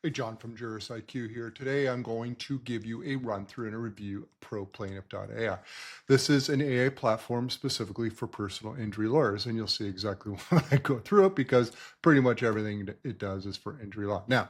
Hey, John from Juris IQ here. Today, I'm going to give you a run through and a review of ProPlaintiff.ai. This is an AI platform specifically for personal injury lawyers, and you'll see exactly when I go through it because pretty much everything it does is for injury law. Now,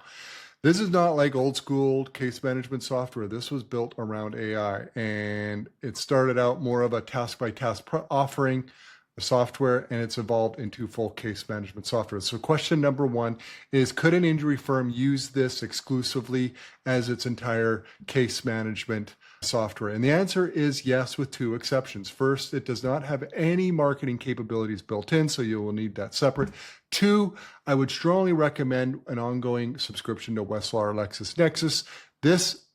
this is not like old school case management software. This was built around AI, and it started out more of a task by task offering software, and it's evolved into full case management software. So question number one is, could an injury firm use this exclusively as its entire case management software? And the answer is yes, with two exceptions. First, it does not have any marketing capabilities built in, so you will need that separate. Two, I would strongly recommend an ongoing subscription to Westlaw or LexisNexis. This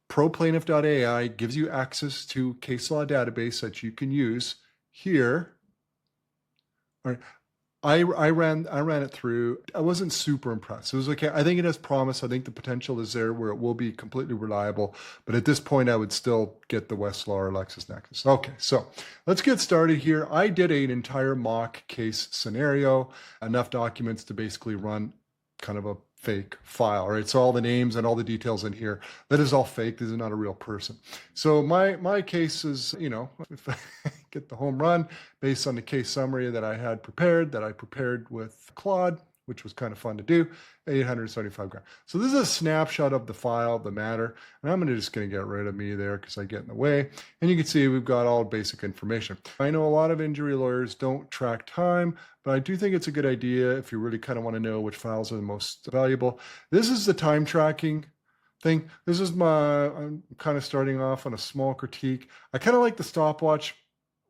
ProPlaintiff.ai gives you access to case law database that you can use here. All right. I ran it through. I wasn't super impressed. It was okay. I think it has promise. I think the potential is there where it will be completely reliable. But at this point, I would still get the Westlaw or LexisNexis. Okay, so let's get started here. I did an entire mock case scenario, enough documents to basically run kind of a fake file, right? So all the names and all the details in here, that is all fake. This is not a real person. So my case is, if I get the home run based on the case summary that I had prepared, that I prepared with Claude, which was kind of fun to do, 875 grand. So this is a snapshot of the file, the matter, and I'm just going to get rid of me there because I get in the way. And you can see we've got all basic information. I know a lot of injury lawyers don't track time, but I do think it's a good idea if you really kind of want to know which files are the most valuable. This is the time tracking thing. I'm kind of starting off on a small critique. I kind of like the stopwatch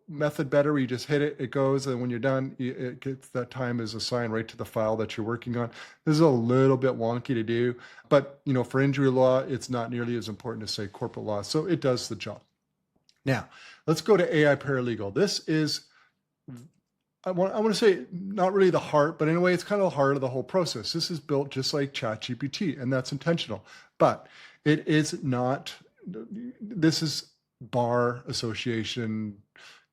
method better, where you just hit it, it goes, and when you're done, it gets that time is assigned right to the file that you're working on. This is a little bit wonky to do, but for injury law, it's not nearly as important as say corporate law, so it does the job. Now, let's go to AI Paralegal. This is, I want to say, not really the heart, but in a way, it's kind of the heart of the whole process. This is built just like ChatGPT, and that's intentional, but it is not. This is bar association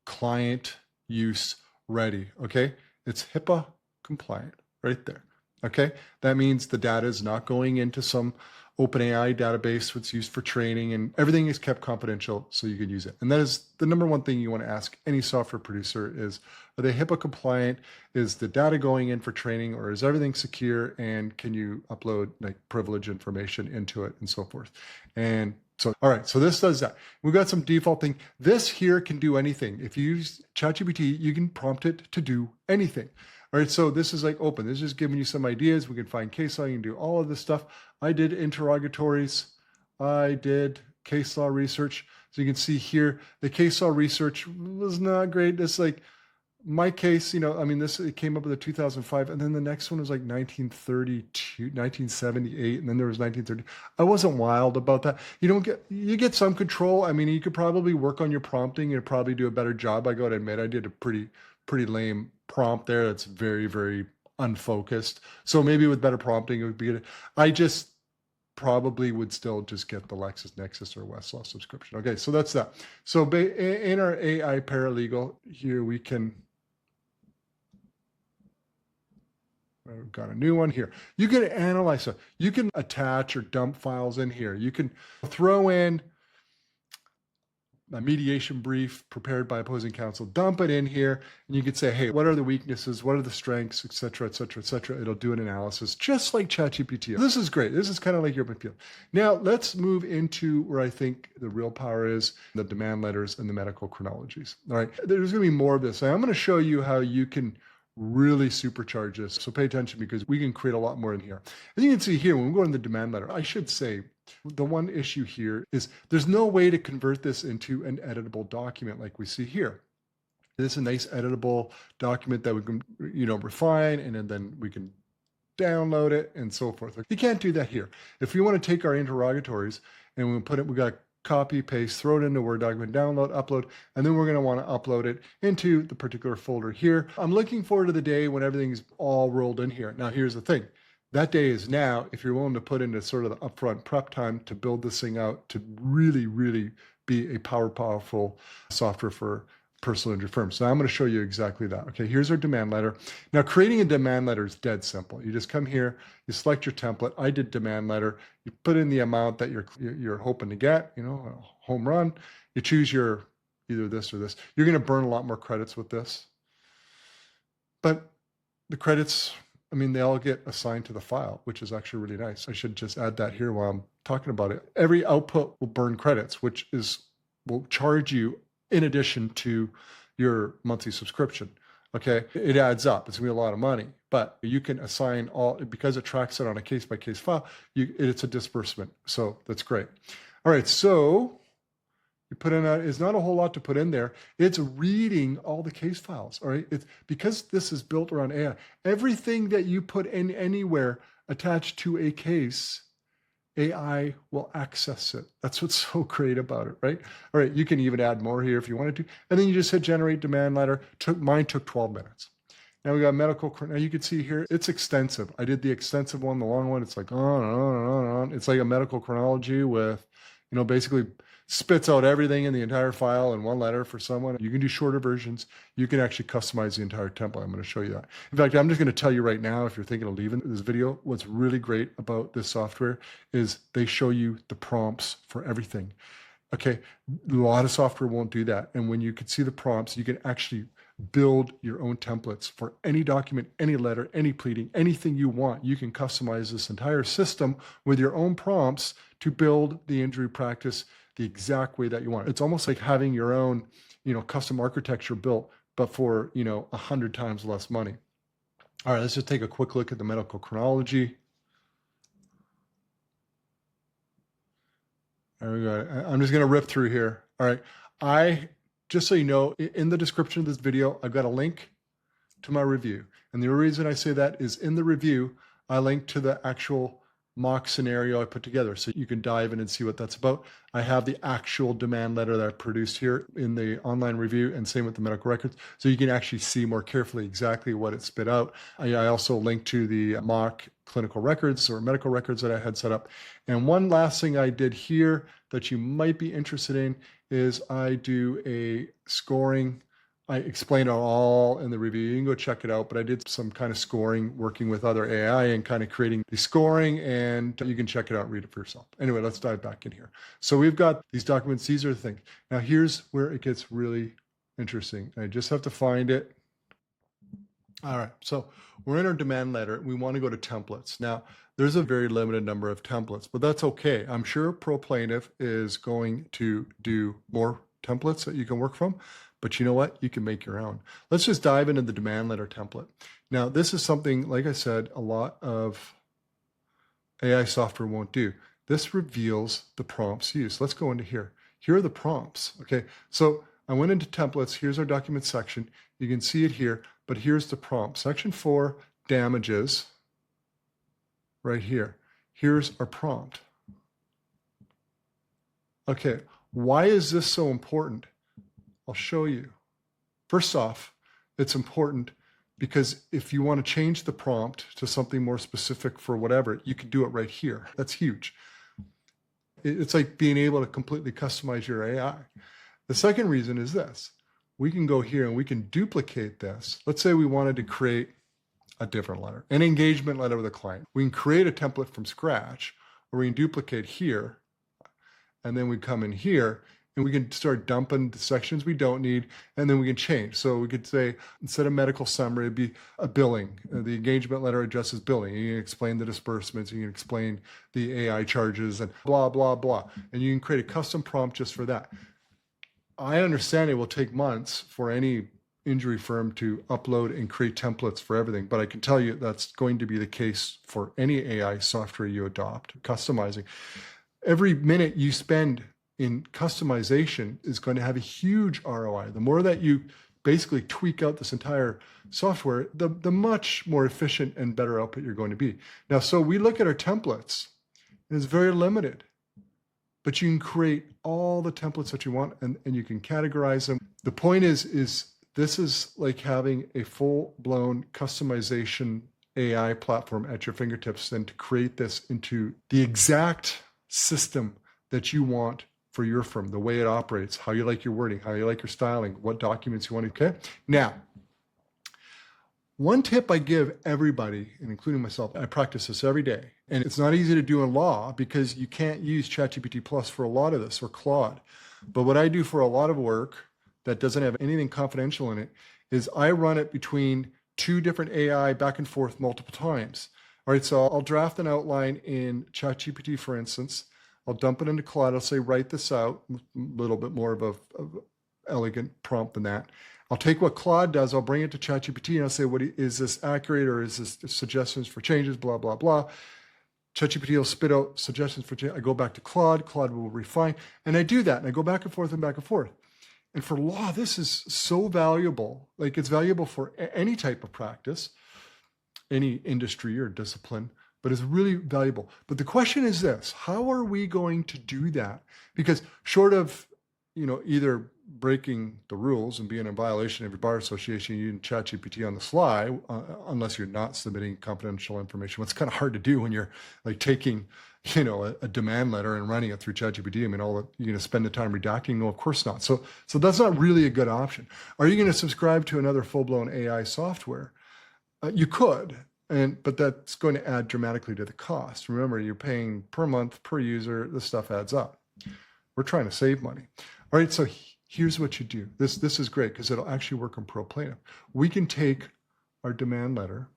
client use ready, okay? It's HIPAA compliant right there, okay? That means the data is not going into some OpenAI database that's used for training, and everything is kept confidential so you can use it. And that is the number one thing you want to ask any software producer is, are they HIPAA compliant? Is the data going in for training, or is everything secure? And can you upload like privilege information into it and so forth? And so, all right, so this does that. We've got some default thing. This here can do anything. If you use ChatGPT, you can prompt it to do anything. All right, so this is like open. This is just giving you some ideas. We can find case law, you can do all of this stuff. I did interrogatories. I did case law research. So you can see here, the case law research was not great. It's like my case, it came up with a 2005, and then the next one was like 1932, 1978, and then there was 1930. I wasn't wild about that. You get some control. I mean, you could probably work on your prompting and probably do a better job. I got to admit, I did a pretty lame prompt there. That's very, very unfocused. So maybe with better prompting, it would be good. I just probably would still just get the LexisNexis or Westlaw subscription. Okay, so that's that. So in our AI Paralegal here, we can. I've got a new one here. You can analyze stuff. You can attach or dump files in here. You can throw in a mediation brief prepared by opposing counsel, dump it in here, and you can say, hey, what are the weaknesses? What are the strengths, et cetera, et cetera, et cetera. It'll do an analysis just like ChatGPT. This is great. This is kind of like your open field. Now let's move into where I think the real power is, the demand letters and the medical chronologies. All right, there's going to be more of this. I'm going to show you how you can really supercharge this. So pay attention because we can create a lot more in here. As you can see here, when we go in the demand letter, I should say the one issue here is there's no way to convert this into an editable document like we see here. This is a nice editable document that we can, refine, and then we can download it and so forth. You can't do that here. If we want to take our interrogatories and we got copy, paste, throw it into a Word document, download, upload, and then we're going to want to upload it into the particular folder here. I'm looking forward to the day when everything's all rolled in here. Now, here's the thing. That day is now, if you're willing to put into sort of the upfront prep time to build this thing out to really, really be a powerful software for personal injury firms. So I'm going to show you exactly that. Okay, here's our demand letter. Now, creating a demand letter is dead simple. You just come here, you select your template. I did demand letter. You put in the amount that you're hoping to get, you know, a home run. You choose your either this or this. You're going to burn a lot more credits with this. But the credits, I mean, they all get assigned to the file, which is actually really nice. I should just add that here while I'm talking about it. Every output will burn credits, which will charge you in addition to your monthly subscription. Okay, it adds up. It's gonna be a lot of money, but you can assign all, because it tracks it on a case-by-case file, it's a disbursement. So that's great. All right, so you put in it's not a whole lot to put in there. It's reading all the case files. All right. It's because this is built around AI. Everything that you put in anywhere attached to a case, AI will access it. That's what's so great about it, right? All right. You can even add more here if you wanted to. And then you just hit generate demand letter. Mine took 12 minutes. Now we got medical. Now you can see here, it's extensive. I did the extensive one, the long one. It's like on and on and on and on. It's like a medical chronology with, you know, basically spits out everything in the entire file in one letter for someone. You can do shorter versions. You can actually customize the entire template. I'm going to show you that. In fact, I'm just going to tell you right now, if you're thinking of leaving this video, what's really great about this software is they show you the prompts for everything. Okay, a lot of software won't do that. And when you can see the prompts, you can actually build your own templates for any document, any letter, any pleading, anything you want. You can customize this entire system with your own prompts to build the injury practice the exact way that you want. It's almost like having your own, you know, custom architecture built, but for, you know, 100 times less money. All right, let's just take a quick look at the medical chronology. There we go. I'm just going to rip through here. All right. Just so you know, in the description of this video, I've got a link to my review. And the reason I say that is in the review, I link to the actual mock scenario I put together. So you can dive in and see what that's about. I have the actual demand letter that I produced here in the online review, and same with the medical records. So you can actually see more carefully exactly what it spit out. I also link to the mock clinical records or medical records that I had set up. And one last thing I did here that you might be interested in is I do a scoring. I explain it all in the review. You can go check it out, but I did some kind of scoring working with other AI and kind of creating the scoring, and you can check it out and read it for yourself. Anyway, let's dive back in here. So we've got these documents. These are the things. Now here's where it gets really interesting. I just have to find it. All right, so we're in our demand letter. We want to go to templates. Now, there's a very limited number of templates, but that's okay. I'm sure ProPlaintiff is going to do more templates that you can work from. But you know what? You can make your own. Let's just dive into the demand letter template. Now, this is something, like I said, a lot of AI software won't do. This reveals the prompts used. Let's go into here. Here are the prompts. Okay, so I went into templates. Here's our document section. You can see it here, but here's the prompt. Section 4, damages, right here. Here's our prompt. Okay, why is this so important? I'll show you. First off, it's important because if you want to change the prompt to something more specific for whatever, you can do it right here. That's huge. It's like being able to completely customize your AI. The second reason is this. We can go here and we can duplicate this. Let's say we wanted to create a different letter, an engagement letter with a client. We can create a template from scratch, or we can duplicate here, and then we come in here, and we can start dumping the sections we don't need, and then we can change. So we could say, instead of medical summary, it'd be a billing. The engagement letter addresses billing. You can explain the disbursements, you can explain the AI charges, and blah, blah, blah. And you can create a custom prompt just for that. I understand it will take months for any injury firm to upload and create templates for everything, but I can tell you that's going to be the case for any AI software you adopt, customizing. Every minute you spend in customization is going to have a huge ROI. The more that you basically tweak out this entire software, the much more efficient and better output you're going to be. Now, so we look at our templates, and it's very limited, but you can create all the templates that you want, and you can categorize them. The point is this is like having a full-blown customization AI platform at your fingertips, and to create this into the exact system that you want for your firm, the way it operates, how you like your wording, how you like your styling, what documents you want to, okay? Now, one tip I give everybody, and including myself, I practice this every day, and it's not easy to do in law because you can't use ChatGPT Plus for a lot of this, or Claude. But what I do for a lot of work that doesn't have anything confidential in it is I run it between two different AI back and forth multiple times. All right, so I'll draft an outline in ChatGPT, for instance. I'll dump it into Claude. I'll say, write this out, a little bit more of a elegant prompt than that. I'll take what Claude does, I'll bring it to ChatGPT, and I'll say, is this accurate, or is this suggestions for changes, blah, blah, blah. ChatGPT will spit out suggestions for change. I go back to Claude will refine, and I do that, and I go back and forth and back and forth. And for law, this is so valuable. Like, it's valuable for any type of practice, any industry or discipline, but it's really valuable. But the question is this: how are we going to do that? Because short of, either breaking the rules and being in violation of your bar association using ChatGPT on the sly, unless you're not submitting confidential information, what's kind of hard to do when you're like taking, a demand letter and running it through ChatGPT. I mean, you're going to spend the time redacting? No, of course not. So that's not really a good option. Are you going to subscribe to another full-blown AI software? You could, but that's going to add dramatically to the cost. Remember, you're paying per month, per user. This stuff adds up. We're trying to save money. All right, so here's what you do. This is great because it'll actually work on ProPlaintiff. We can take our demand letter.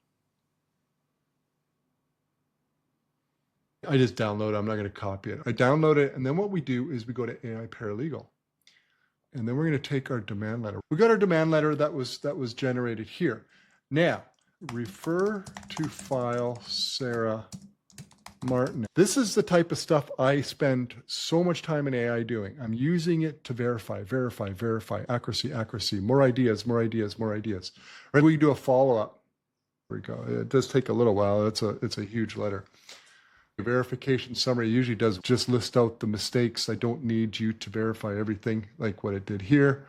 I just download it. I'm not going to copy it. I download it, and then what we do is we go to AI Paralegal. And then we're going to take our demand letter. We got our demand letter that was generated here. Now, refer to file Sarah Martin. This is the type of stuff I spend so much time in AI doing. I'm using it to verify, accuracy, more ideas. Right? We do a follow-up. There we go. It does take a little while. It's a huge letter. The verification summary usually does just list out the mistakes. I don't need you to verify everything like what it did here.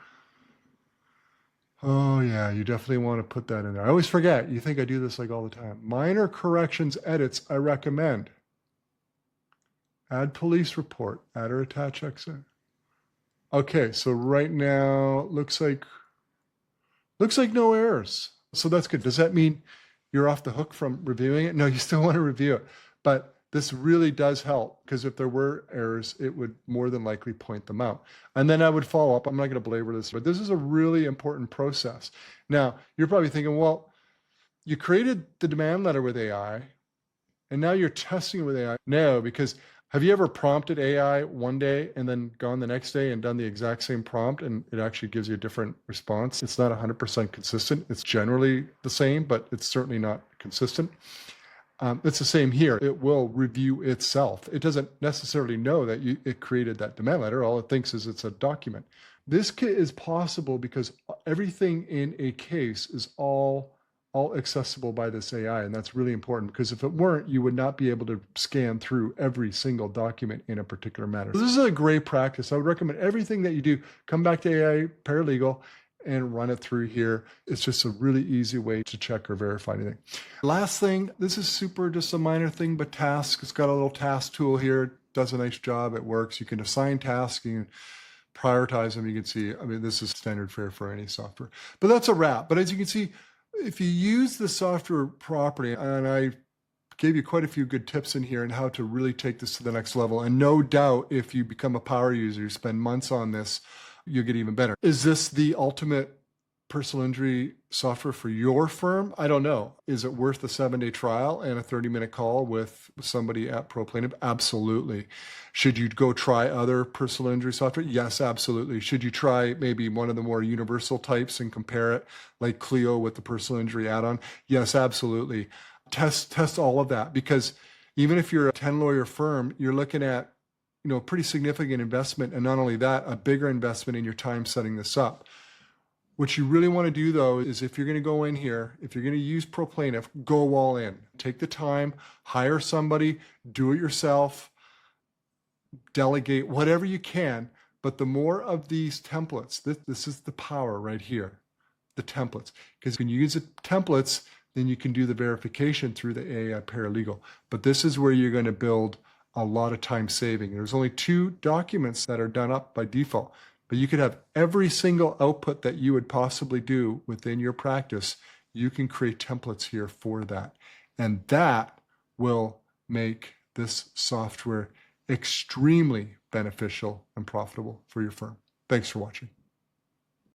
Oh yeah, you definitely want to put that in there. I always forget. You think I do this like all the time. Minor corrections, edits, I recommend. Add police report, add or attach exit. Okay, so right now, looks like no errors. So that's good. Does that mean you're off the hook from reviewing it? No, you still want to review it. But this really does help, because if there were errors, it would more than likely point them out. And then I would follow up. I'm not going to belabor this, but this is a really important process. Now, you're probably thinking, well, you created the demand letter with AI, and now you're testing it with AI. No, because have you ever prompted AI one day and then gone the next day and done the exact same prompt and it actually gives you a different response? It's not 100% consistent. It's generally the same, but it's certainly not consistent. It's the same here. It will review itself. It doesn't necessarily know that it created that demand letter. All it thinks is it's a document. This is possible because everything in a case is all accessible by this AI, and that's really important, because if it weren't, you would not be able to scan through every single document in a particular matter. So this is a great practice. I would recommend everything that you do, come back to AI Paralegal and run it through here. It's just a really easy way to check or verify anything. Last thing, this is just a minor thing, but tasks. It's got a little task tool here. It does a nice job. It works. You can assign tasks. You can prioritize them. You can see, I mean, this is standard fare for any software. But that's a wrap. But as you can see, if you use the software properly, and I gave you quite a few good tips in here on how to really take this to the next level. And no doubt, if you become a power user, you spend months on this, you'll get even better. Is this the ultimate personal injury software for your firm? I don't know. Is it worth a 7-day trial and a 30-minute call with somebody at ProPlaintiff? Absolutely. Should you go try other personal injury software? Yes, absolutely. Should you try maybe one of the more universal types and compare it, like Clio with the personal injury add-on? Yes, absolutely. Test all of that, because even if you're a 10-lawyer firm, you're looking at pretty significant investment, and not only that, a bigger investment in your time setting this up. What you really want to do, though, is if you're going to go in here, if you're going to use ProPlaintiff, go all in. Take the time, hire somebody, do it yourself, delegate, whatever you can. But the more of these templates, this is the power right here, the templates. Because when you use the templates, then you can do the verification through the AI Paralegal. But this is where you're going to build a lot of time saving. There's only 2 documents that are done up by default, but you could have every single output that you would possibly do within your practice. You can create templates here for that. And that will make this software extremely beneficial and profitable for your firm. Thanks for watching.